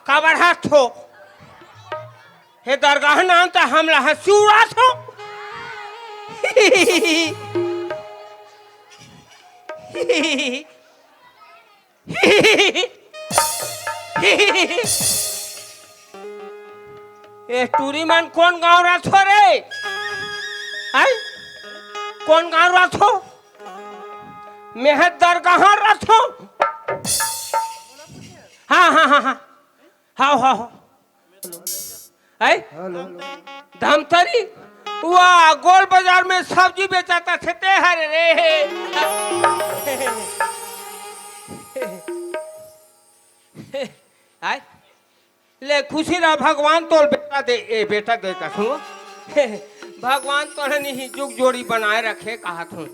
काबर हाथ हो हे दरगाह नाम तो हमला हसूड़ा छो ये टूरी मन कौन गाँव रहा छो रे आई कौन गाँव रहा छो मेहर दरगाह रहा छो हाँ हाँ हाँ हाँ हाँ हाँ हाँ धमतरी वाह गोल बाजार में सब्जी बेचाता थे ते हरे रे आय ले खुशी रहा भगवान तोल बेटा दे ए बेटा दे का सुनो भगवान तो नहीं जुग जोड़ी बनाए रखे कहा तू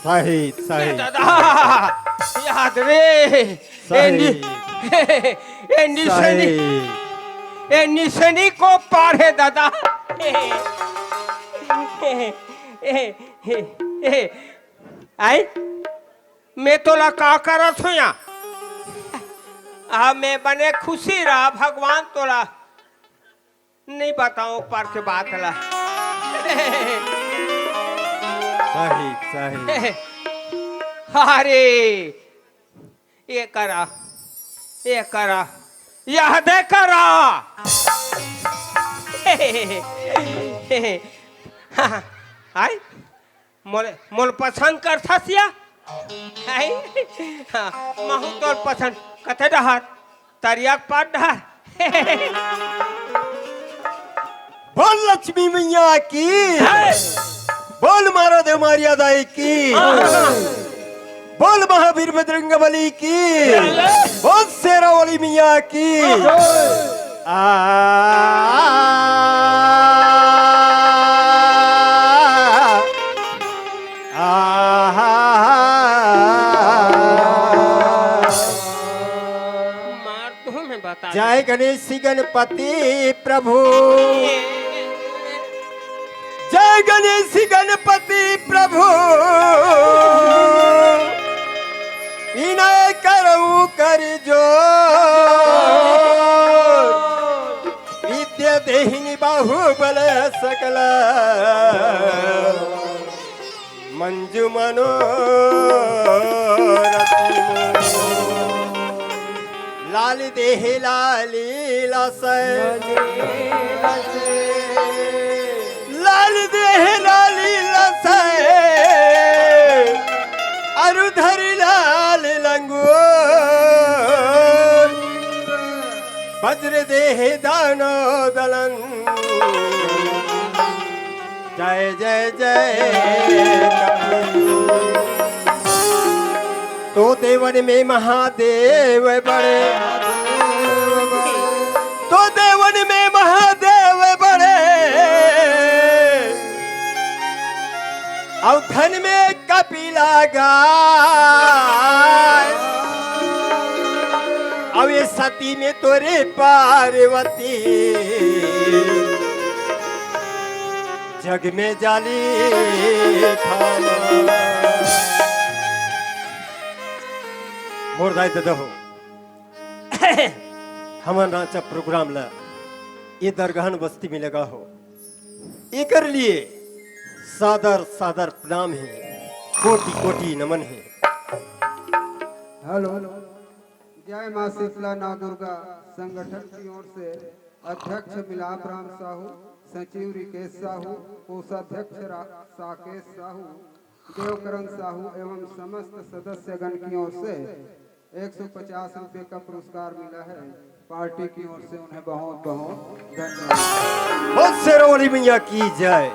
सही सही दादा याद रे ए निशनी को पार है दादा आई मैं तो ला का करत हूँ यहाँ मैं बने खुशी रहा भगवान तोला नहीं बताऊं पर के बात ला सही सही अरे ये करा यह दे करा हाय मोल पसंद कर थसिया हाय महू तोर पसंद कथे डहर तरियाक पाट डहर बोल लक्ष्मी मैया की बोल मारा देव मारिया दाई की बोल महावीर बजरंगबली की बोल शेरावाली मियाँ की जय गणेश गणपति प्रभु जय गणेश गणपति प्रभु इन्हें करूं कर जो विद्या देहिनी बाहुबल सकल मंजू लाल देह लाली लसय लाल देह लाली लसय अरुधर लाल लंगो वज्र देह दानो दलन जय जय जय तो देवन में महादेव बड़े, तो देवन में महादेव बड़े, और धन में कपिला गाय, अब ये सती में तोरे पार्वती, जग में जाली थामा। मोर दाई दादा हो हमारा नाचा प्रोग्राम ला ये दरगाहन बस्ती में लगा हो, एकर लिए सादर सादर प्रणाम है, कोटि कोटि नमन है। हेलो, जय मां शीतला नौ दुर्गा संगठन की ओर से अध्यक्ष मिलाप राम साहू, सचिव रिकेश साहू, कोषाध्यक्ष साकेश साहू, देवकरण साहू एवं समस्त सदस्यगण की ओर से 150 रुपए का पुरस्कार मिला है। पार्टी की ओर से उन्हें बहुत बहुत धन्यवाद। बहुत शेरोवाली मैया की जय।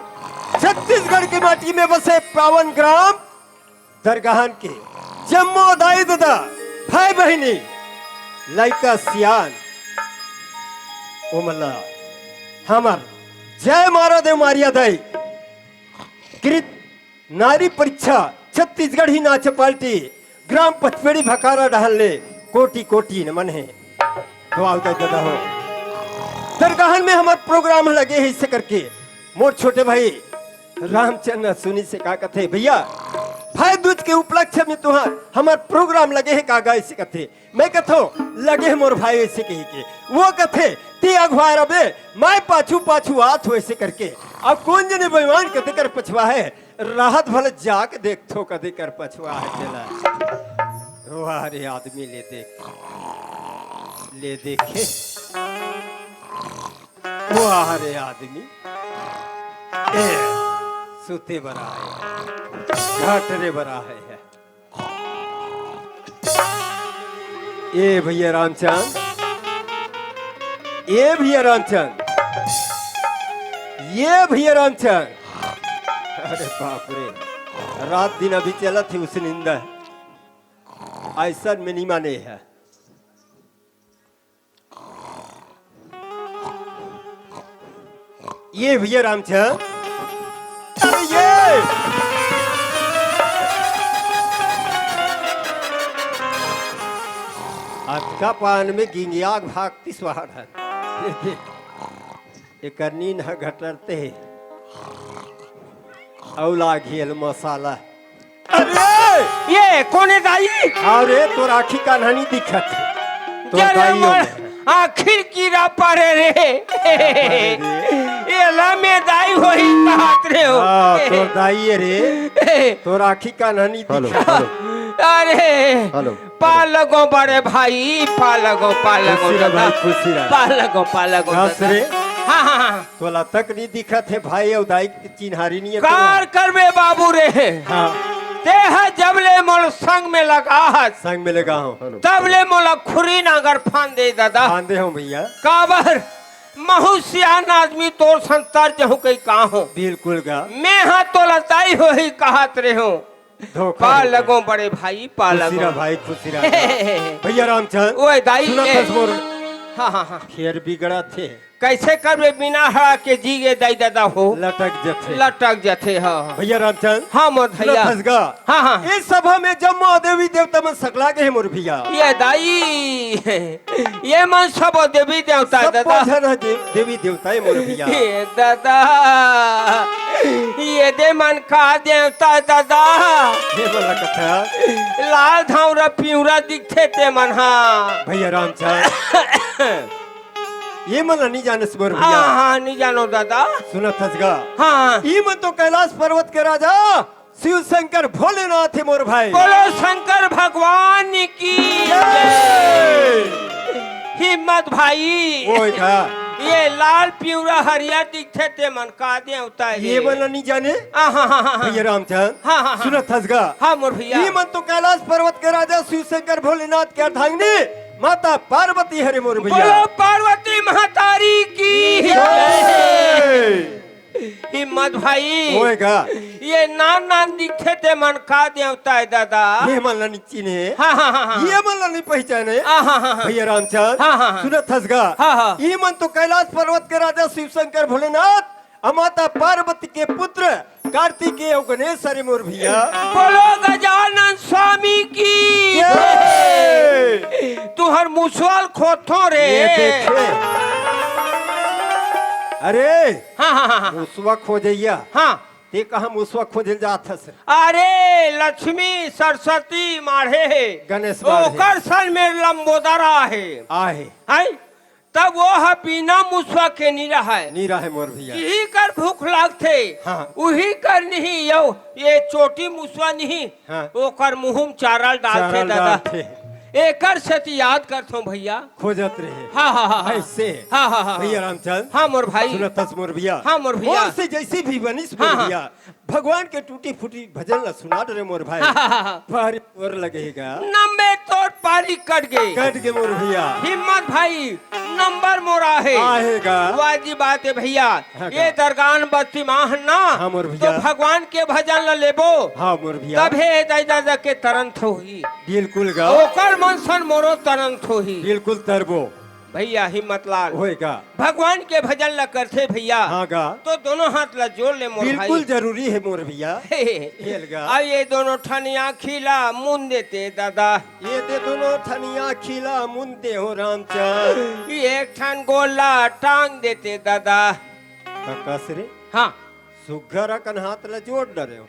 छत्तीसगढ़ की माटी में बसे पावन ग्राम दरगाहन के जम्मो दाई दादा भाई बहनी लड़का सियान ओमला हमार जय मारा देव मारिया दाई कृत नारी परीक्षा छत्तीसगढ़ ही नाच पार्टी ग्राम पचपेड़ी भकारा डहले कोटि कोटि नमन है। तो आओ दादा हो दरगाहन में हमारे प्रोग्राम लगे हैं, इससे करके मोर छोटे भाई रामचंद्र सुनी से का कथे भैया भाई दूज के उपलक्ष्य में तुहार हमार प्रोग्राम लगे हैं कागा ऐसे कथे, मैं कथो लगे है मोर भाई ऐसे कही के वो कथे ती अगवार अबे मैं पाछू पाछू आत हो ऐसे करके अब कौन जने बेईमान कते कर पछवा है राहत भले जाके देखो कदे कर पछवा है चला वाह रे आदमी ले देखे वाह रे आदमी ए सुते बरा है घाटरे बरा है ये भैया रामचंद, ये भैया रामचंद, ये भैया रामचंद, अरे बाप रे रात दिन अभी चला थी उस निंदा ऐसा में नहीं माने है। ये भैया रामचंद, अरे ये अटका पान में गिंगियाग भागती स्वाद है एक नींद है घटरते औला घेल मसाला। अरे ये कौन है दाई? अरे तो राखी का नहीं दिखत तो दाइयों आखिर कीड़ा पड़े रे ये लमे दाई होई कहत रे हो। तो दाई रे तो राखी का नहीं दिखत। अरे पालगो बड़े भाई पालगो हाँ हाँ तोला तक नहीं दिखत है भाई और दाई की चिन्हारी नहीं है कार करबे बाबू रे। हाँ ते है जबले मोल संग में लगा संग में लगा हूँ तबले मोला खुरी नागर फान दे दादा फान दे हूँ भैया काबर महु सियान आदमी तोर संतर जहु कई कहा हो बिल्कुल गा मैं हाँ तो लताई हो ही कहत रे हो पा लगो बड़े भाई पा लगो भाई खुशी भैया रामचंद ओए दाई हाँ हाँ हाँ खेर बिगड़ा थे कैसे करबे बिना हरा के जीगे दाई दादा हो लटक जथे हाँ भैया रामचंद हाँ मोर भैया हाँ हाँ इस सभा में जम्मो देवी देवता मन सकला के है मोर भैया ये दाई ये मन सब देवी देवता दादा देवी देवता है मोर भैया ये दादा ये दे मन का देवता दादा ये बोला कथा लाल धावरा पिवरा दिखते ते मन हाँ भैया रामचंद ये मन नहीं जाने मोर भैया हाँ नहीं जानो दादा सुना थसगा हाँ ये मन तो कैलाश पर्वत के राजा शिव शंकर भोलेनाथ है मोर भाई बोलो शंकर भगवान की हिम्मत भाई ओए का ये लाल पिवरा हरिया दिखते थे मन का देवता है ये मन नहीं जाने भैया रामचंद हाँ सुना थसगा हाँ मोर भैया ये मन तो कैलाश पर्वत के राजा शिव शंकर भोलेनाथ के अर्धांगिनी माता पार्वती हरे मोर भैया बोलो पार्वती महतारी की हिम्मत भाई होएगा ये नान नान दिखे ते मन का देवता है दादा। ये मन ला नहीं चिन्हे, हाँ हाँ हाँ हाँ ये मन ला नहीं पहचाने। हाँ हाँ हाँ भैया रामचंद्र, हाँ, हाँ, हाँ। सुनत हसगा। हाँ, हाँ। ये मन तो कैलाश पर्वत के राजा शिव शंकर भोलेनाथ अमाता पार्वती के पुत्र कार्तिकेय और गणेश अरे मोर भैया। बोलो गजानन स्वामी की जय। तुहर मुसवाल खोथो रे। ये देखे, अरे हाँ हाँ हाँ मुसवा खोजैया, हाँ ते कहा मुसवा खोजल जात हस। अरे लक्ष्मी सरस्वती माढ़े गणेश माढ़े। ओकर सन में लंबोदरा है आहे हैं? तब वो है बिना मुसवा के नहीं रहा है। नीरा है मोर भैया। यही कर भूख लागते हाँ। वही कर नहीं यो ये चोटी मुसवा नहीं हाँ। ओकर मुहुम चारल डालते चारल दादा। डालते। एकर सती याद करतो भैया। खोजत रहे। हाँ हाँ हाँ हाँ। ऐसे हाँ हाँ हाँ भैया रामचंद्र, हाँ मोर भाई। सुनत हस मोर भैया। हाँ मोर भैया। मोर से जैसी भी बनिस मोर हाँ, हाँ। भैया, भगवान के टूटी फूटी भजन ला सुना दे रे मोर भाई। हाँ, हाँ, हाँ, हाँ। भारी तोर लगेगा। नंबे तोर पारी कट गए। कट के मोर भैया हिम्मत भाई नंबर मोरा है। आएगा। वाजी बात है भैया। हाँ, ये दरगान बत्ती माह ना हाँ, मोर तो भैया। भगवान के भजन ला लेबो हाँ मोर भैया, तब हे दादा के तरंत होही। बिल्कुल गा, ओकर मन सन मोरो तरंत होही। बिल्कुल तरबो भैया हिम्मत लाल होएगा। भगवान के भजन ला करते भैया। हाँ गा, तो दोनों हाथ ला जोड़ ले मोर भाई। बिल्कुल जरूरी है मोर भैया। हेलगा। अब ये दोनों ठनिया खिला मुन देते दादा। ये दे दोनों ठनिया खिला मुनते हो रामचंद्र। एक ठन गोला टांग देते दादा। कसरे हाँ सुघर कन हाथ ला जोड़ डरे हो,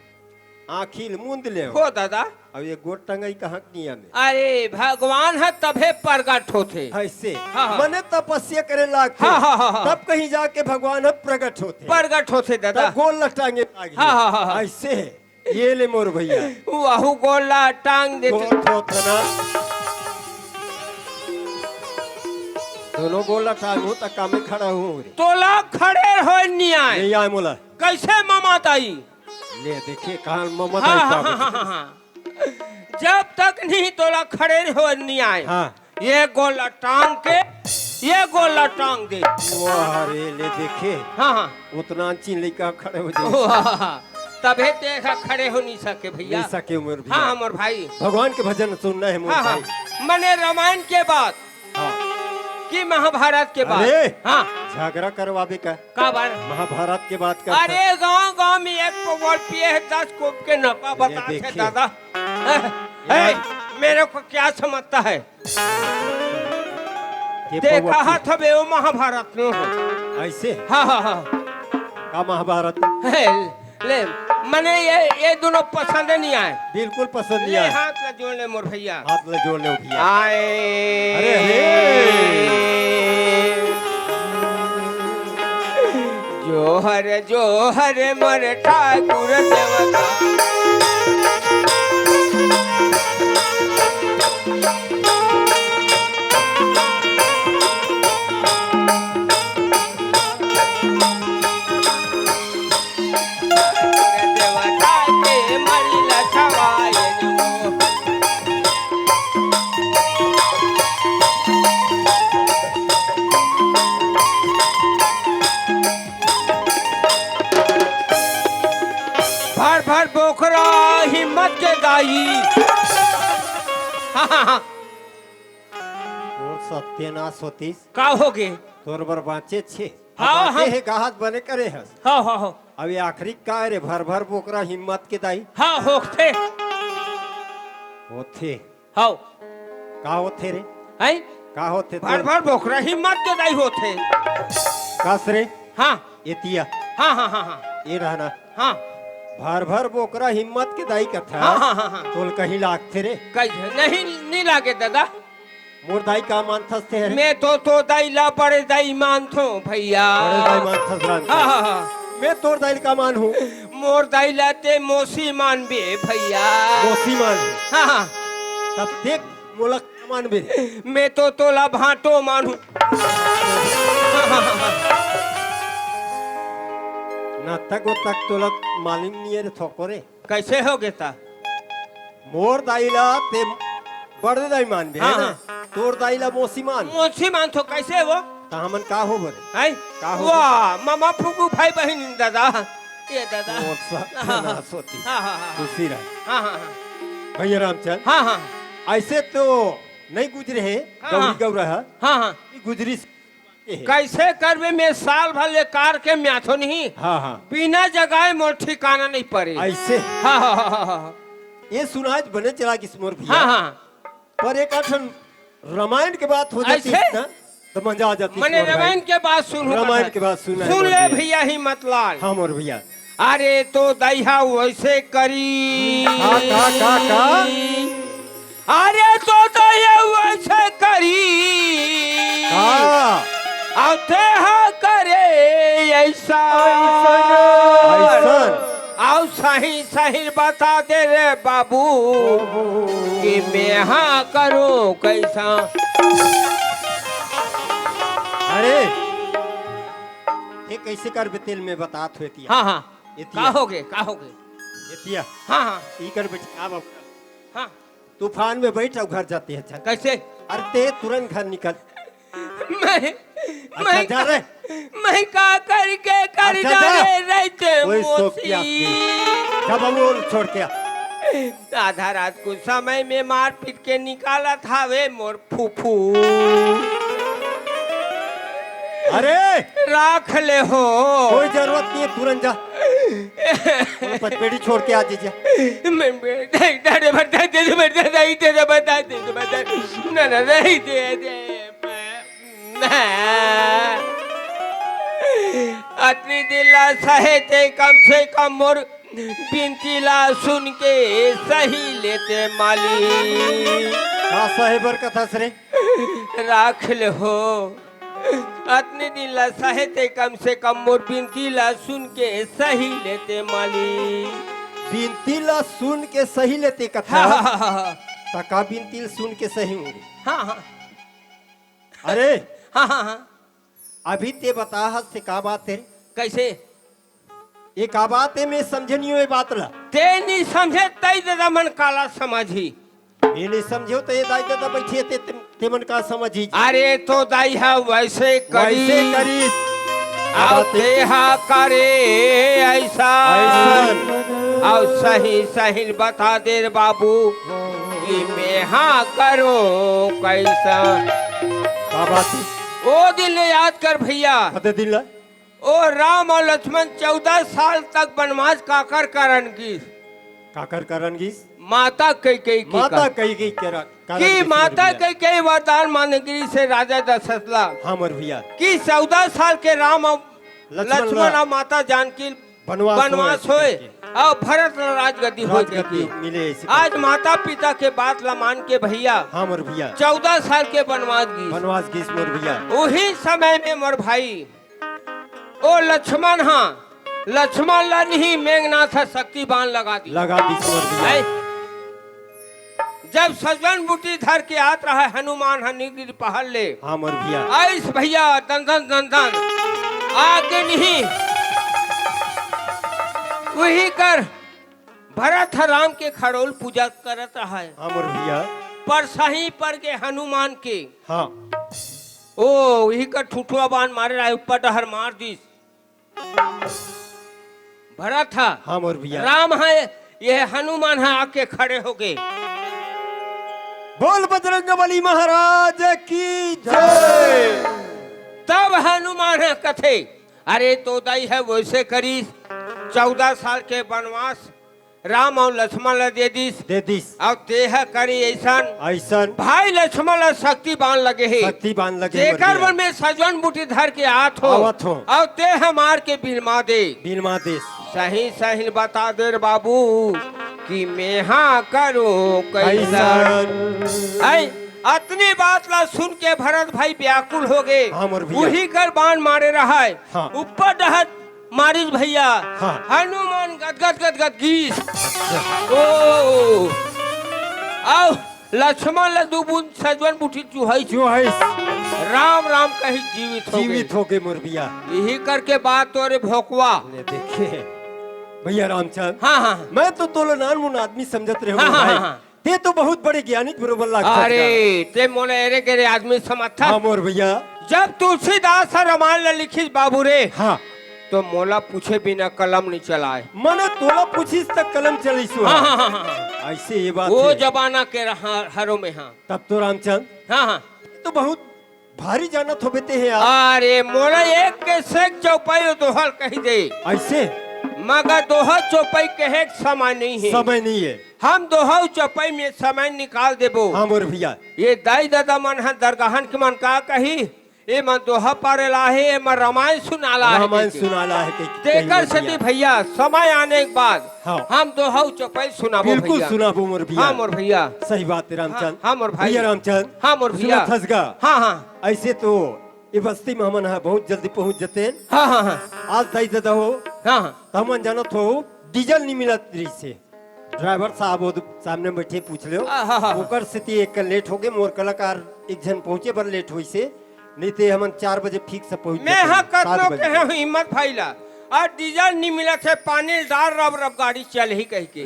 आखिल मुंद ले हो। हो दादा। अब ये गोट टंगई कहाँ किया में अरे भगवान है तभे प्रगट होते। ऐसे हाँ, हाँ। मने तपस्या करे लागते, हाँ, हाँ, हाँ, हाँ। तब कहीं जाके भगवान अब प्रकट होते, प्रगट होते दादा। तब गोल लटांगे लागे। हाँ, हाँ, हाँ, हाँ। ऐसे ये ले मोर भैया। वहु गोला टांग देते। गोल थोथ ना, दोनों गोल लटांगू तक कामे खड़ा हूँ रे। तोला खड़े हो नहीं आए। नहीं आए मोला, कैसे मामा ताई। ले देखिए कहाँ ममता हाँ, है हाँ, पावे। हाँ, हाँ, हाँ। जब तक नहीं तोला खड़े हो नहीं आए। हाँ। ये गोला टांग के ये गोला टांग दे। वाह रे, ले देखिए हाँ हाँ उतना चीन लेकर खड़े हो ओ, जाए। हाँ, हाँ। तबे देखा खड़े हो नहीं सके भैया। नहीं सके मोर हाँ भैया। हमर भाई। भगवान के भजन सुनना है मोर हाँ हाँ भाई। मने रामायण के बाद हाँ। कि महाभारत के बाद। अरे हाँ झगड़ा करवावे का बार महाभारत के बात कर। अरे गांव गांव में एक पवल पिए है 10 कोप के नफा बताते देखिए। दादा। ए, मेरे को क्या समझता है। देखा हाथ बे वो महाभारत में। ऐसे हाँ हाँ हाँ का महाभारत है, ले मने ये दोनों पसंद नहीं आए। बिल्कुल पसंद नहीं ले आया। हाथ ला जोड़ ले मोर भैया। हाथ ले जोड़ ले भैया। आए अरे जोहर जोहर मोर ठाकुर देवता। देवता के मरिला छवायन हो। भर भर बोखरा हिम्मत के गाई। हाँ, हाँ, हाँ। और सत्यनाश होतीस का हो गे। तोर बर बाँचे छे। हाँ, बाँचे हाँ। है गाहत बने करे हस। हाँ हाँ हाँ अब ये आखिरी का रे भर भर बोकरा हिम्मत के दाई हाँ होते होथे। हाँ का होथे रे, हैं का होथे भर भर बोखरा हिम्मत के दाई होते। कस रे हाँ एतिया हाँ हाँ हाँ हाँ ये रहना हाँ भर भर बोकरा हिम्मत के दाई कथा। हाँ हाँ हाँ हाँ तोल कहीं लागथे रे। कैसे नहीं लागे दादा। मोर दाई का मानथस थे रे। मैं तो दाई ला बड़े दाई मानतो भैया। बड़े दाई मानथस रान। हाँ हाँ हाँ मैं तोर दाई का मान हूँ। मोर दाई लाते मोसी मान बे भैया। मोसी मान हूँ। हाँ हाँ तब देख मोलक मान बे। मैं तो तोला भाटो मानू। ना तक वो तक तोलक मालिम नहीं है रे थोकोरे। कैसे हो गया था। मोर दाईला ते बड़े दाई मान बे हाँ, ना। हाँ। तोर दाईला मोसी मान। मोसी मान तो कैसे वो तामन का हो बरे। है का हो? वाह मामा फुगू भाई बहन दादा ये दादा और सत्यानाश होती हाँ हाँ हाँ खुशी रहे हाँ हाँ हाँ भैया रामचंद हाँ हाँ ऐसे तो नहीं गुजरे है हाँ। गौरी गौरा है हाँ हाँ गुजरी कैसे करबे मैं साल भर ले कार के म्याथो नहीं हाँ हाँ बिना जगह मोर ठिकाना नहीं पड़े ऐसे हाँ हाँ हाँ हाँ ये सुनाज बने चला किस मोर भैया हाँ हाँ पर एक आठन रामायण के बात हो जाती ऐसे? है ना तो मजा आ जाती मैंने मोर भाई। रामायण के बाद सुन रामायण के बाद सुना है सुन मोर ले भैया। भैया ही मतलाल हाँ मोर भैया अरे तो दैहा वैसे करी का अरे तो दैहा वैसे करी हाँ आते हा करे ऐसा ऐसन। आओ सही सही बता दे रे बाबू कि मैं हाँ करूं कैसा अरे ये कैसे कर बेतेल में बात हुई हाँ हाँ एतिया। का होगे एतिया हाँ हाँ ई कर बेटी अब हाँ तूफान में बैठ अब घर जाते हैं अच्छा कैसे अरे ते तुरंत घर निकल मैं अच्छा जा रे मैं का करके कर अच्छा, जा जा। रे रहते कोई शौक की मोसी जब हम वो छोड़ के आ। आधा रात को समय में मार पीट के निकाला था वे मोर फूफू अरे राख ले हो कोई जरूरत नहीं है तुरंत जा पचपेड़ी छोड़ के आ दीजिए मैं डरे बता दे बता नहीं दे बता दे बता ना ना नहीं दे अतनी दिला सहे थे कम से कम मोर बिनतीला सुन के सही लेते माली हाँ साहेबर कथा सरे राख ले हो अतने दिन ला सहे थे कम से कम मोर बिनतीला सुन के सही लेते माली बिनती ला सुन के सही लेते कथा हाँ हाँ हाँ हाँ तका बिनती सुन के सही होंगे हाँ हाँ अरे हाँ हाँ हाँ अभी ते बता हद से का बात है कैसे ये का बात है मैं समझे नहीं ये बात ला ते नहीं समझे तई दादा मन काला समझी ये नहीं समझो तो ये दाई दादा बैठे ते मन का समझी अरे तो दाई है वैसे करी वैसे करीस आओ देहा करे ऐसा आओ सही सही बता दे रे बाबू कि मैं हाँ करो कैसा का बात है ओ दिल याद कर भैया कते दिन ला ओ राम और लक्ष्मण 14 साल तक वनवास काकर करण की काकर करनगीस माता कई माता कही गई कि माता कई वरदान मानगिरी से राजा दशरथ ला हाँ मोर भैया कि 14 साल के राम और लक्ष्मण लक्ष्मण और माता जानकी वनवास होए और भरत राजगद्दी हो राजगद्दी मिले ऐसे आज माता पिता के बात ला मान के भैया हाँ मोर भैया 14 साल के वनवास गई वनवास गीस मोर भैया वही समय में मोर भाई ओ लक्ष्मण हाँ लक्ष्मण ला नहीं मेघनाथ शक्ति बाण लगा दी लगा दी मोर भैया है? जब सजन बूटी धर के आत रहा हनुमान हनीगिरी पहाड़ ले हाँ मोर भैया आइस भैया दंदन दंदन आगे नहीं वही कर भरत राम के खड़ोल पूजा करत रहा है हाँ मोर भैया पर सही पर के हनुमान के हाँ ओ वही कर ठुठुआ बाण मारे रहा है ऊपर डहर मार दी भरत था हाँ मोर भैया राम है ये हनुमान है आके खड़े हो गए बोल बजरंगबली महाराज की जय तब हनुमान है कथे अरे तो दाई है वैसे करी 14 साल के वनवास राम और लक्ष्मण ला दे दीस दे दिस और देह करी ऐसन ऐसन भाई लक्ष्मण ला शक्ति बाण लगे है शक्ति बांध लगे मोर जेकर भैया। मन में सजवन बूटी धर के आत हो आवत हो। और देह मार के बिरमा दे बिनमा देश सही सही बता दे रे बाबू कि मैं हाँ करो कैसा ऐसन ऐ अतनी बात ला सुन के भरत भाई व्याकुल हो गए हाँ मोर भैया। वही कर बाण मारे रहा है हाँ। ऊपर डहर मारिस भैया हाँ। हनुमान गदगद गीस ओ आओ लक्ष्मण ला दू बूंद सजवन बूटी चुहई जो है राम राम कही जीवित हो जीवित हो गए मोर भैया यही करके बात तोरे भोकवा ने देखे भैया रामचंद हाँ हाँ मैं तो तोलो नान मुन आदमी समझत रहे हाँ, हाँ, भाई हाँ। ते तो बहुत बड़े ज्ञानी बरोबर लगता अरे ते मोले एरे गेरे आदमी समझता हाँ मोर भैया जब तुलसीदास रामायण ला लिखी बाबू रे हाँ तो मोला पूछे बिना कलम नहीं चलाए। मने तोला पूछिस तक कलम चलिस हाँ हाँ हाँ हाँ ऐसे ये बात वो है। जमाना के हरों में। हाँ तब तो रामचंद हाँ हाँ तो बहुत भारी जानत होबेते हैं यार। अरे मोला एक के सेक चौपाई दोहल कही दे, ऐसे मगर दोहा चौपाई कहे के समय नहीं है। समय नहीं है। हम दोहा चौपाई में समय निकाल देबो। हाँ मोर भैया ये दाई दादा मन है दरगाहन के मन का कही ये मन दोहा पारेला है, ये मन रामायण सुनाला है। रामायण सुनाला है के देकर सती भैया समय आने के बाद हाँ। हम दोहा चौपाई सुनाबो बिल्कुल भैया। सुनाबो मोर भैया। हाँ मोर भैया सही बात है रामचंद। हाँ मोर भाई। भैया रामचंद हाँ मोर भैया। सुनत हसगा। हाँ हाँ ऐसे तो ये बस्ती में हमन है बहुत जल्दी पहुंच जते। हाँ हाँ हाँ आज दाई दादा हो हाँ हाँ तो हमन जानत हो डीजल नहीं मिलत रही से। ड्राइवर साहब वो सामने बैठे पूछ लो हाँ। ओकर से एक लेट हो गए। मोर कलाकार एक जन पहुंचे बर लेट हुई से, नहीं ते हमन 4 बजे फिक्स से पहुंच मैं हाँ कतनो कहे हूँ हिम्मत फैला और डीजल नहीं मिला थे पानी डाल रब रब गाड़ी चल ही कह के।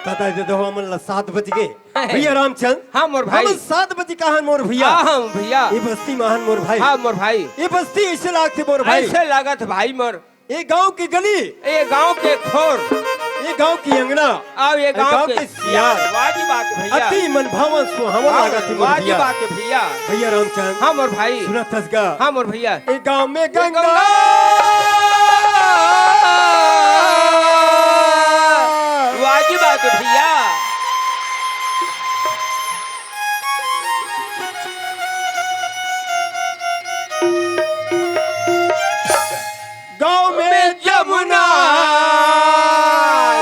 बता दे दो हमन ला 7 बज गए भैया रामचंद। हाँ मोर भाई। हमन 7 बजे कहा मोर भैया। हाँ भैया ये बस्ती महान मोर भाई। हाँ मोर भाई ये बस्ती ऐसे लागते मोर भाई। ऐसे लागत भाई मोर ये गांव की गली, ये गांव के खोर ये गांव की अंगना और ये गांव के सियार वाजी बात भैया। अति मन भावन सुहावन लागत है मोर वाजी भैया। बात भैया। भैया रामचंद हाँ मोर भाई। सुनत हसगा। हाँ मोर भैया। ये गांव में गंगा वाजी बात भैया। गांव में जमुना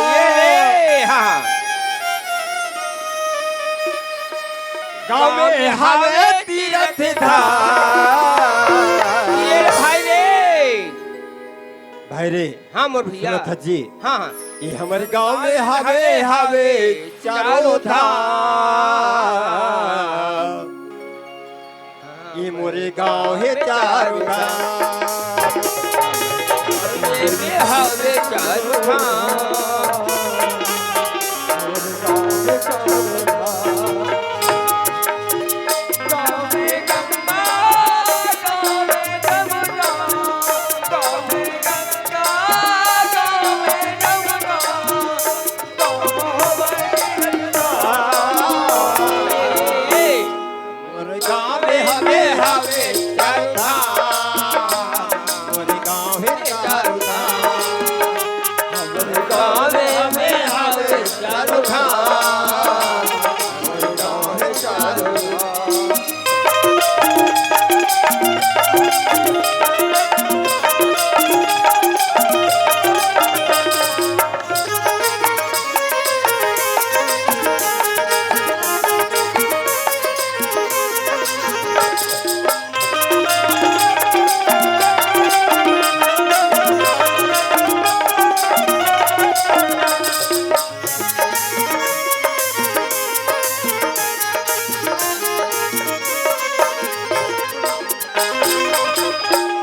ये हाँ गांव में हवे तीरथ धाम। ये भाई रे। भाई रे हाँ मोर भैया। सुनत हस जी हाँ हाँ ये हमारे गांव में हवे हवे चारों धाम। ये मोरे गांव है चारों धाम। ये हवे चारों धाम। गाँव में गंगा, गाँव में जमुना, गाँव में गंगा, गाँव में जमुना, गाँव में मोरे गांव में हवे हवे चारों धाम। मोरे गांव है चारों धाम। हमारे गांव में हवे चारों धाम। हमारे गांव है चारों धाम।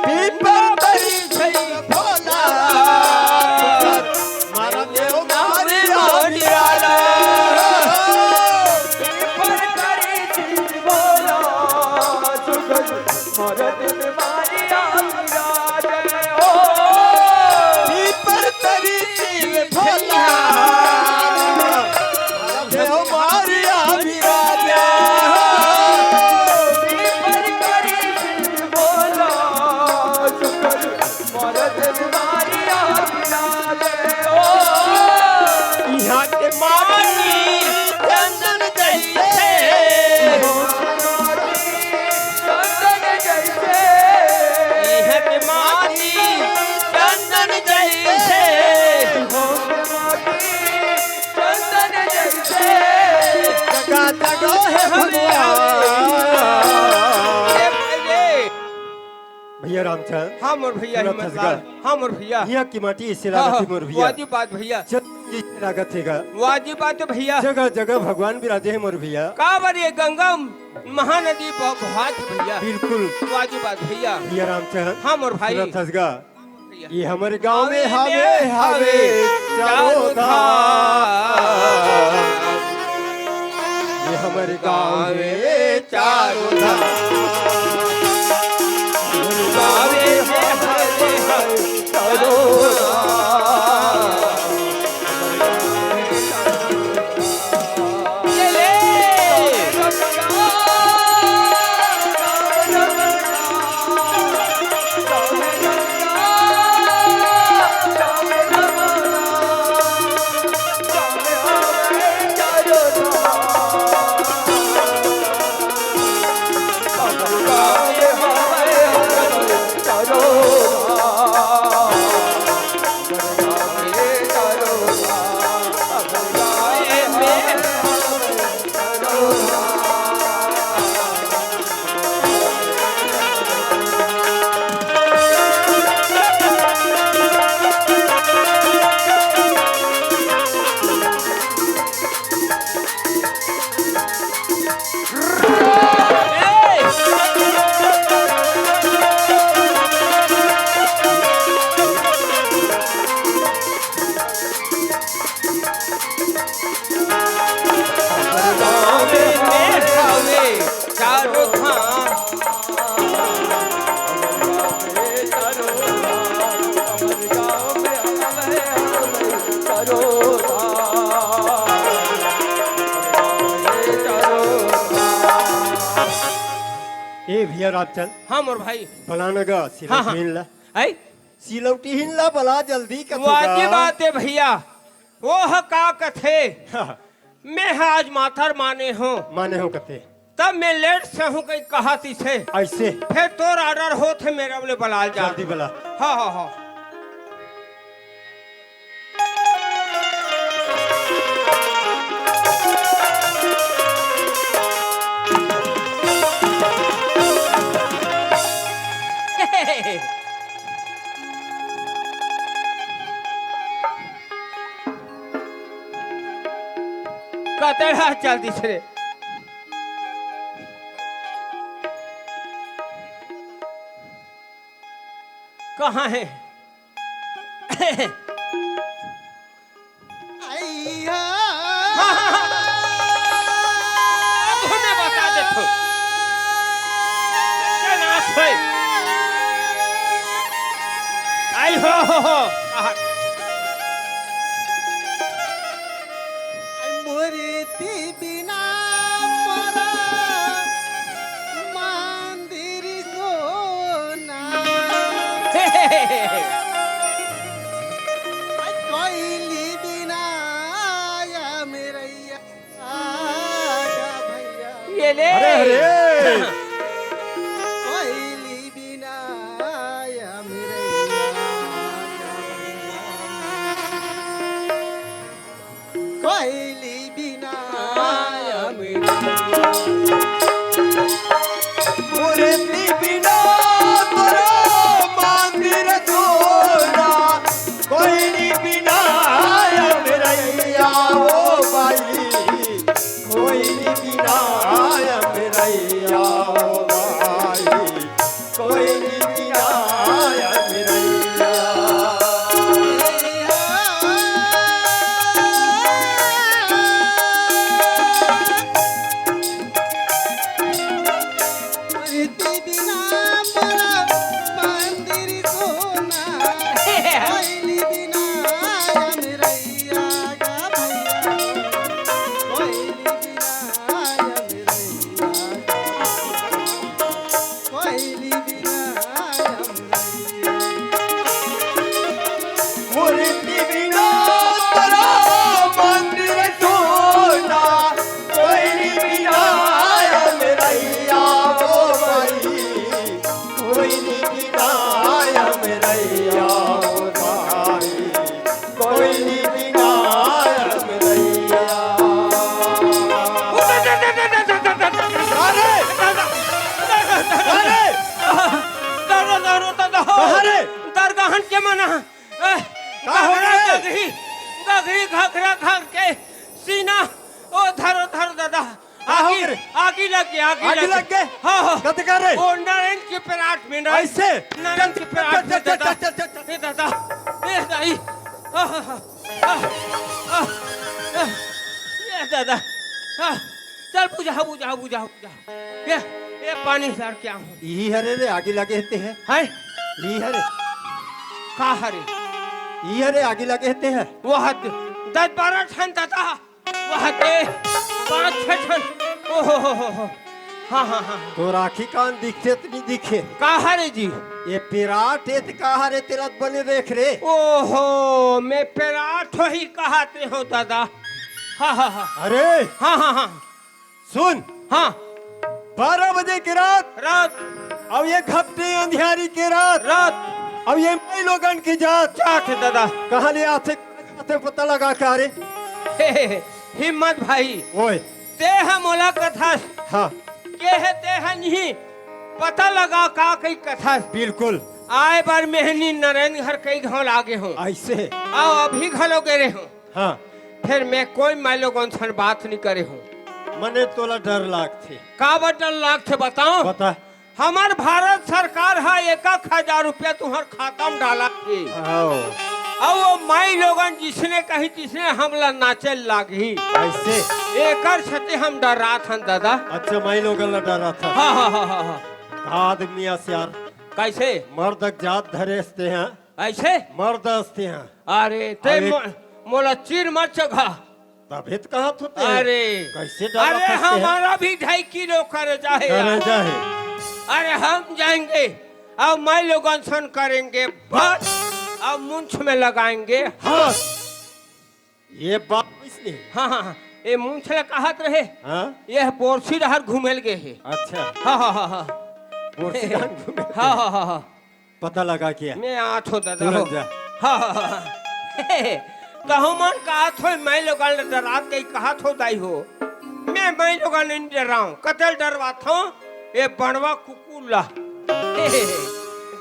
पीपर बरी छई भोला मारा देव नारी निराला। पर करी थी बोला सुगत मरद मारिया विराज ओ पीपर तरी शिव भोला मारा देव मारिया विराजा। पर करी थी बोला सुगत मरद मारिया विराज ओ यहाँ के माटी चंदन जैसे चंदन जैसे यह के माटी चंदन जैसे चंदन जैसे जगा जगो है भैया रामचंद। हाँ मोर भैया सुनत हिम्मत हसगा। लाल। हाँ मोर भैया। यहाँ की माटी ऐसे हाँ, लागत है मोर भैया। वाजिब बात भैया। जैसे लागत है वाजिब बात भैया। जगह जगह भगवान विराजे हैं मोर भैया। का बार ये गंगा महानदी बहात भैया। बिल्कुल वाजिब बात भैया। भैया रामचंद। हाँ मोर भाई। सुनत हसगा। भैया। ये हमारे गांव में हवे हवे चारों धाम। ये हमारे गांव में चारों धाम। गावे में ए भैया रामचंद हाँ मोर भाई फलानगा हाँ, सिलौटी हाँ। हिनला आई सिलौटी हिनला बला जल्दी वाजी बात है भैया वो है का कथे मैं आज माथर माने हूँ माने हो कते तब मैं लेट से हूँ कहीं कहा थी से ऐसे फिर तोर ऑर्डर हो थे मेरे बोले बलाल जा जल्दी बला हाँ हाँ हाँ कतरा चलती रे कहाँ है तुम्हें बता दे तू क्या नाश है आई हो मोरीती बिना मोरा मंदिर सोना कोयली बिना या मेरैया आगा भैया ये ले अरे अरे कोयली बिना या मेरैया कोयली बिना या मोरे बिना तोरा मंदिर सोना कोई नहीं बिना आया मेरैया ओ भाई कोई नहीं बिना आया मेरैया ओ भाई कोई नहीं बिना आया मेरैया मोरीती बिना मोरा मंदिर सोना कोयली बिना या मेरैया गा भैया कोयली बिना या मेरैया कोयली बिना या मेरैया मूर्ति बिना तोरा मंदिर सोना कोई नहीं बिना आया मेरैया ओ भाई कोई नहीं बिना आया मेरैया ओ भाई कोई नहीं बिना आया मेरैया अरे अरे दरगाहन के मना का हो रहा है? गगरी गगरी घघरा घाघ के सीना ओ धरो धरो दादा का हो आगी रे? आगी लग गई आगे लग गए हाँ हाँ कत कर रहे ओ नारायण के पेराट में ना ऐसे नारायण के पेराट में चल, चल, दादा चल, चल, चल। ए दादा ए दाई ये दादा चल बुझा बुझा बुझा बुझा ये पानी सर क्या हूँ ई हरे रे आगे लगे हेते हैं है ई हरे का हरे ई हरे आगे लगे हेते हैं वह 10-12 ठन दादा वह दे 5-6 ठन ओहो हो हाँ हाँ हाँ तो राखी कान दिखे तो नहीं दिखे का हरे जी ये पिराट है तो कहा रे तेरा बने देख रे ओहो मैं पेराठ ही कहते हो दादा हाँ हाँ हाँ अरे हाँ हाँ हाँ सुन हाँ 12 बजे की रात रात अब ये घपटे अंधियारी की रात रात अब ये मई लोगन की जात क्या थे दादा कहा ले आते पता लगा क्या रे हिम्मत भाई ओए ते है मोला कथा हाँ के है ते है नहीं पता लगा का कई कथा बिल्कुल आए बार मेहनी नरेंद्र घर कई घाव लागे हूँ ऐसे आओ अभी घलो गिरे हूँ हाँ फिर मैं कोई मैं लोगों से बात नहीं करे हूँ मने तोला डर लागथे का बटन लाख थे बताओ बता हमार भारत सरकार है 1,000 रुपया तुम्हार खाता में डाला थी आओ और वो माई लोगन जिसने कही तिसने हमला नाचे लागी ऐसे एकर छते हम डरात हन दादा अच्छा मई लोगन ला डरा था हाँ हाँ हाँ हाँ हाँ आदमी यार कैसे मर्द जात धरे असते हैं ऐसे मर्द असते हैं अरे ते अरे- मोला चीर मत चघा तभी तो कहा होते हैं अरे कैसे डरा अरे फंसते हैं? हमारा भी 2.5 किलो कर जाए डरे यार। जाए अरे हम जाएंगे अब मैं लोग अनशन करेंगे बस अब मूंछ में लगाएंगे। हाँ ये बात इसलिए। हाँ हाँ हाँ, ये मूंछ ले कहत रहे हाँ यह बोरसी डहर घूमेल गए है। अच्छा हाँ हाँ हाँ हाँ बोरसियान घूमे थे। हाँ हाँ हाँ हाँ पता लगा क्या मैं आठ हो दादा हो। तुरंत जा। हाँ हाँ हाँ कहूँ मन कहा थो मैं लोग डरात गई कहा थो दाई हो मैं लोग नहीं डराऊं कतल डरवा था ये बनवा कुकुर ला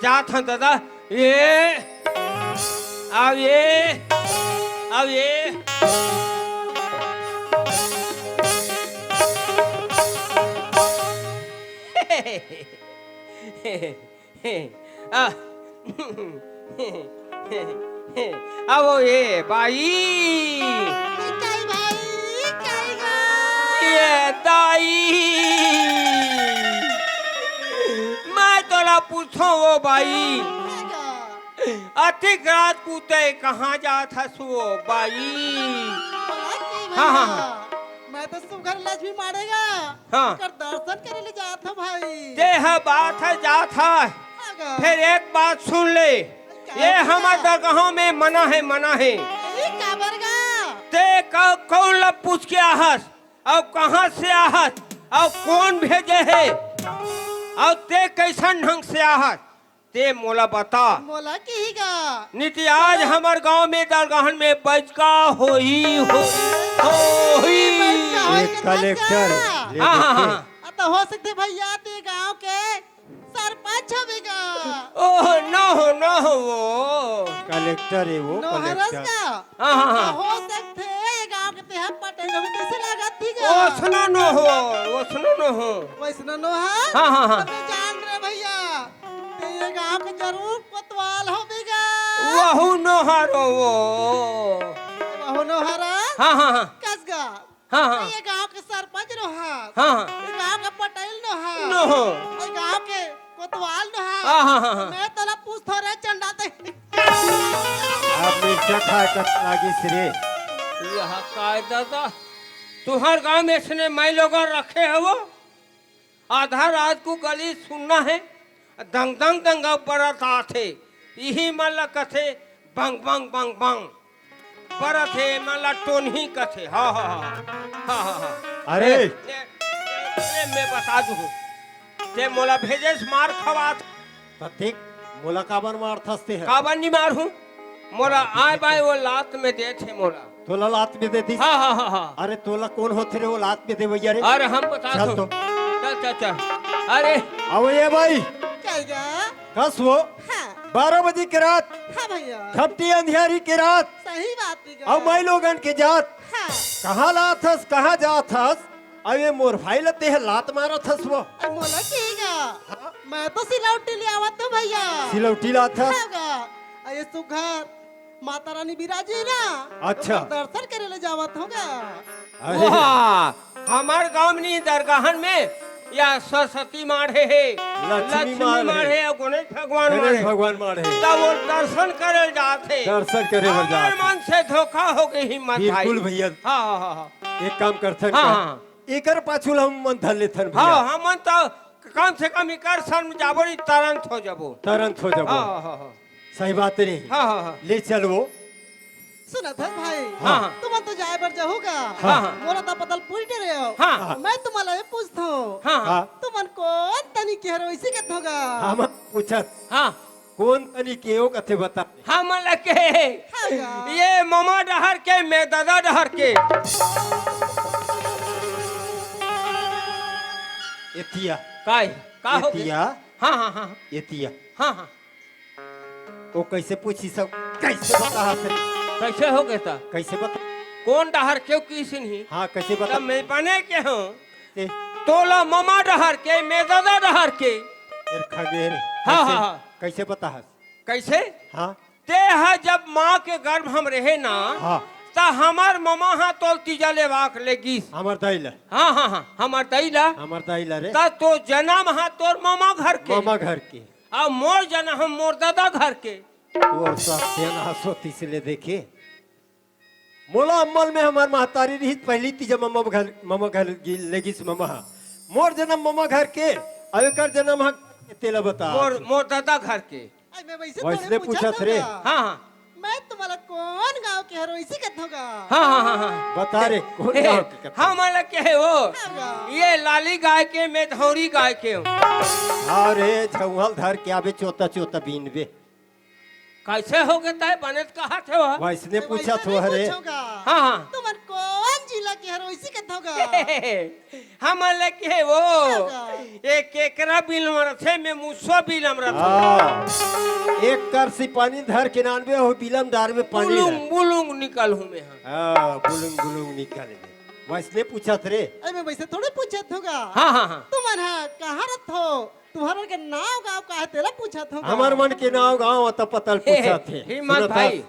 जा था दादा ये अब ये अब ये भाई काय भाई काय ग ये दाई मैं तोला पूछो वो भाई अतिक रात कूते कहाँ जात हस वो भाई। हाँ, हाँ, हाँ। मैं तो सुबह लक्ष्मी मारेगा हाँ। कर दर्शन करे ले जात हूँ भाई। देह बात है जात है हाँ ग। फिर एक बात सुन ले ये हमारे दरगाहों में मना है ई काबर गा ते कौन पूछ के आहस अब कहाँ से आहस अब कौन भेजे है और ते कैसन ढंग से आहस ते मोला बता मोला की गा नीति आज हमार गांव में दरगाहन में बजका होई ये कलेक्टर ले हाँ हाँ देखे। हाँ तो हो सकते भैया ते गांव के सरपंच होवेगा ओह न हो वो कलेक्टर है वो नो हरस कलेक्टर का हाँ हाँ हाँ हो सकते ये गांव के ते हम पटेल होवे कैसे लागत थी गा ओ सुनो न हो वैसनो नो है हाँ हाँ हाँ तो जान रे भैया ते ये गांव के जरूर कोतवाल होवेगा वहु न हारो वो हो नो हरा हाँ हाँ हाँ कसगा हाँ हाँ ये गांव के सरपंच नो है हाँ हाँ ये गांव का पटेल नो है न हो ये गांव के कोतवाल नो है हाँ हाँ हाँ हाँ मैं तोला पूछतो रे चंडा ते आप मिर्चा खाए कत लागी सिरे यह कायदा था तुहर गांव में इसने मैं लोग रखे है वो आधा रात को गली सुनना है दंग दंग दंग बरत आथे यही मल्ला कथे बंग बंग बंग बंग बरत है मल्ला टोनही कथे हाँ हाँ हाँ हाँ हाँ अरे मैं बता दूँ ते मोला भेजे से मार खवात प्रतीक मोला काबर मार थसते हैं काबर नहीं मार हूँ मोला आए बाय वो लात में दे थे मोला तोला लात में दे दी हाँ हाँ हाँ हाँ अरे तोला कौन होते रे वो लात में दे भैया रे अरे हम बता चल दो तो। चल अरे अब ये भाई चलगा कस वो हां 12 बजे की रात हां भैया खपटी अंधियारी की रात सही बात है गा अब मैं लोगन के जात हां कहाँ लात हस कहाँ जात हस अब ये मोर भाई लते है लात मारत हस वो अरे मोला कीगा मैं तो सिलौटी ले आवत हूं भैया सिलौटी लात हस हां गा अये सुघर माता रानी बिराजी ना अच्छा। तो दर्शन करे ले जावत होगा अरे वाह हमार गांव में नहीं दरगाहन में या सरस्वती माढ़े है लक्ष्मी माढ़े और गणेश भगवान गणेश माढ़े भगवान मारे तब वो दर्शन करे जाते दर्शन करे बर हमार जात मन से धोखा हो गई हिम्मत बिल्कुल भैया हाँ हाँ हाँ एक काम करथन हाँ, का हाँ। एकर पाछुल हम मन धर लेथन हाँ भैया हम तो कम से कम इकर सन जाबो नहीं तुरंत हो जाबो तुरंत हो हाँ जाबो हाँ हाँ सही बात रे हाँ हाँ हाँ ले चल वो सुना था भाई हाँ। तुम तो जाए बर जाओगा हाँ, हाँ। मोरा तो पतल पूरी रहे हो हाँ। मैं तुम्हाला ये पूछता हूँ हाँ हाँ तुमन कौन तनी कह रहे हो इसी के होगा हम पूछत हाँ कौन तनी केओ कथे बता हम लगे हाँ गा। ये मामा डहर के मैं दादा डहर के एतिया काय का हो गया एतिया हाँ हाँ हाँ एतिया हाँ हाँ वो कैसे पूछी सब कैसे बता हस रे कैसे हो गया था कैसे बता कौन डहर क्यों किसी नहीं हाँ कैसे बता तब मैं बने के हूँ ते तोला मामा डहर के मैं दादा डहर के फिर खगेर हाँ, कैसे- हाँ, हाँ। कैसे बता हस कैसे हाँ ते है जब माँ के गर्भ हम रहे ना हाँ ता हमार मामा हाँ तो तीजा ले वाक लेगी हमार दाइला हाँ हाँ हाँ हमार दैला हमार दाइला रे ता तो जन्म हाँ तोर मामा घर के मामा घर के और मोर जन्म हम मोर दादा घर के और स्वास्थ्य ना सोती से ले देखे मोला अम्मल में हमार महतारी रही पहली तीजा मामा घर लेगी से मामा मोर जन्म मामा घर के अबे कर जन्म हक तेला बता मोर दादा घर के। आई मैं वैसे वैसने थोड़े पूछत रे। होगा। हाँ हाँ मैं तुम्हारा कौन गांव के हरो इसी कहत होगा। हाँ हाँ हाँ हाँ बता रे कौन गाँव के कथा? हाँ माला के है वो हाँ। ये लाली गाय के मैं धौरी गाय के हूँ। अरे झौहल धर के आबे चोता चोता बीन बे कैसे हो गए ताय बनत कहा थे वो? वैसने मैं पूछा वैसे तो नहीं हरे पूछूंगा। हाँ हाँ तुम्हार कौन जिला के हरो इसी कहत होगा। हम माला के है वो एक केकरा बिल मरथे में मुसो बिल मरथे। हाँ एक कर सिपानी धर के नानबे हो बिलम डार में पानी बुलुंग बुलुंग निकल हूँ मैं। हाँ हाँ बुलुंग बुलुंग निकाले बे वैसने पूछा रे। आई मैं वैसे थोड़े पूछत होगा। हाँ हाँ हाँ तुम्हारा कहाँ रथ हो तुम्हारा के नाव गांव का है तेरा पूछत होगा। हमार मन के नाव गाँव तो पतल पूछा थे हिम्मत सुनत भाई हस?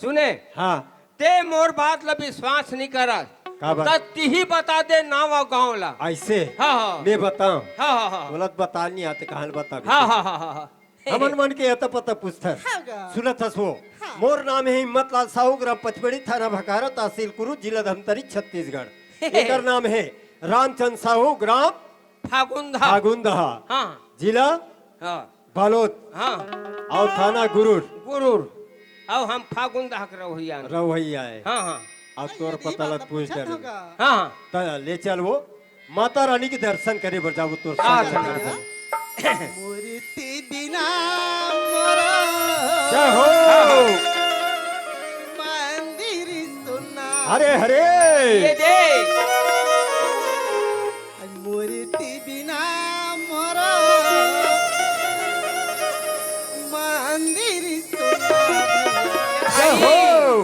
सुने हाँ ते मोर बात ला विश्वास नहीं करा का बात? तत्ती ही बता दे नाव और गाँव ला। ऐसे हाँ हाँ मैं बताऊं हाँ हाँ हाँ बोलत बता नहीं आते कहां बता हाँ हाँ हाँ हाँ हमन मन के अता पता पूछथस होगा। सुनत हस हो हाँ। मोर नाम है हिम्मत लाल साहू ग्राम पचपेड़ी थाना भखारा तहसील कुरु जिला धमतरी छत्तीसगढ़ एकर नाम है रामचंद्र साहू ग्राम फागुंधा फागुंदहा हाँ जिला हाँ बालोद हाँ और थाना गुरुर गुरुर अब हम फागुंधा कर रहिया रवैया है हाँ हाँ अब तोर पता लग पूछ पूछत दे होगा। हाँ त ले चल वो माता रानी के दर्शन करे बर जाबो तोर हाँ, संग चल। करबो। मूर्ति बिना मोरा जय हो मंदिर सुना। हरे हरे ये दे मूर्ति बिना मोरा मंदिर सुना। जय हो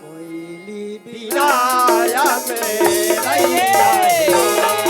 कोयली बिना आया मेरा ये ले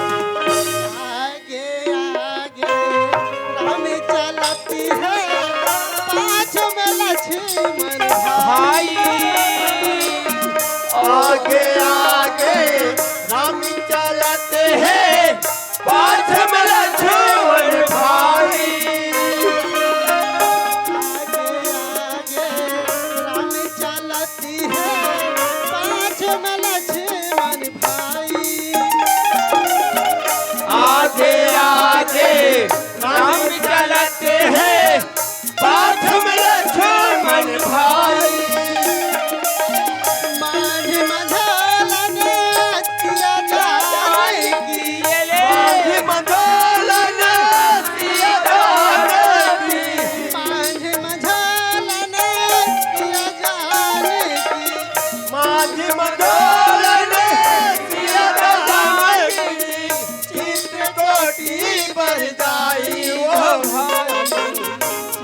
आगे आगे राम चलती है पाछों में लक्ष्मण भाई आगे आगे राम चलते हैं पाछ में लक्ष्मण भाई आगे आगे राम चलती है पाछ में लक्ष्मण आगे आगे राम चलते हैं पाछ में लक्ष्मण भाई। भाई माझ मधलने किया जाएगी ये ले माझी मंडोलन सिया जानेगी माझ मधलने किया जाएगी माझी मंडोलन सिया जानेगी चित्रकोटी पर जाई वो भाई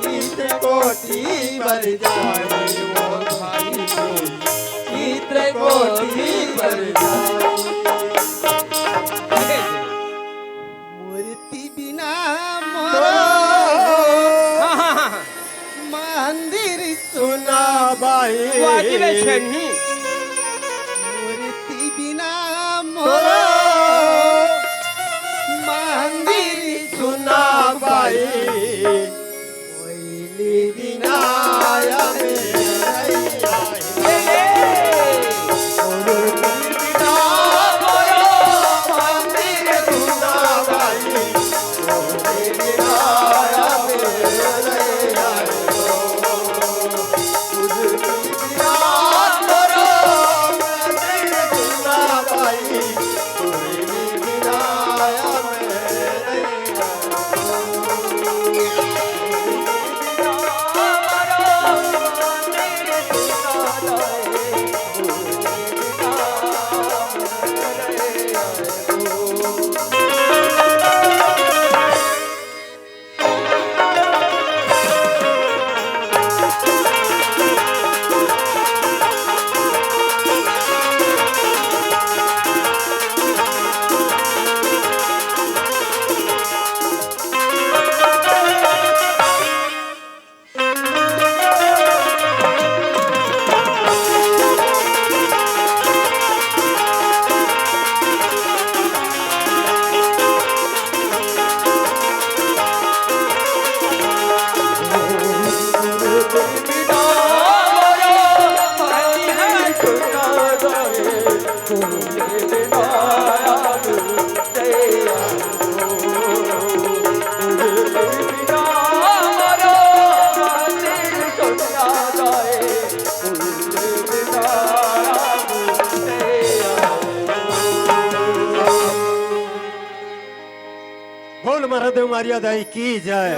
चित्रकोटी पर जाई वो भाई चित्रकोटी पर जाई मूर्ति बिना मोरा हाँ हाँ हाँ मंदिर सुना बाई वाजिब है छेनी मूर्ति बिना तोरा मोरा मारिया दाई की जय।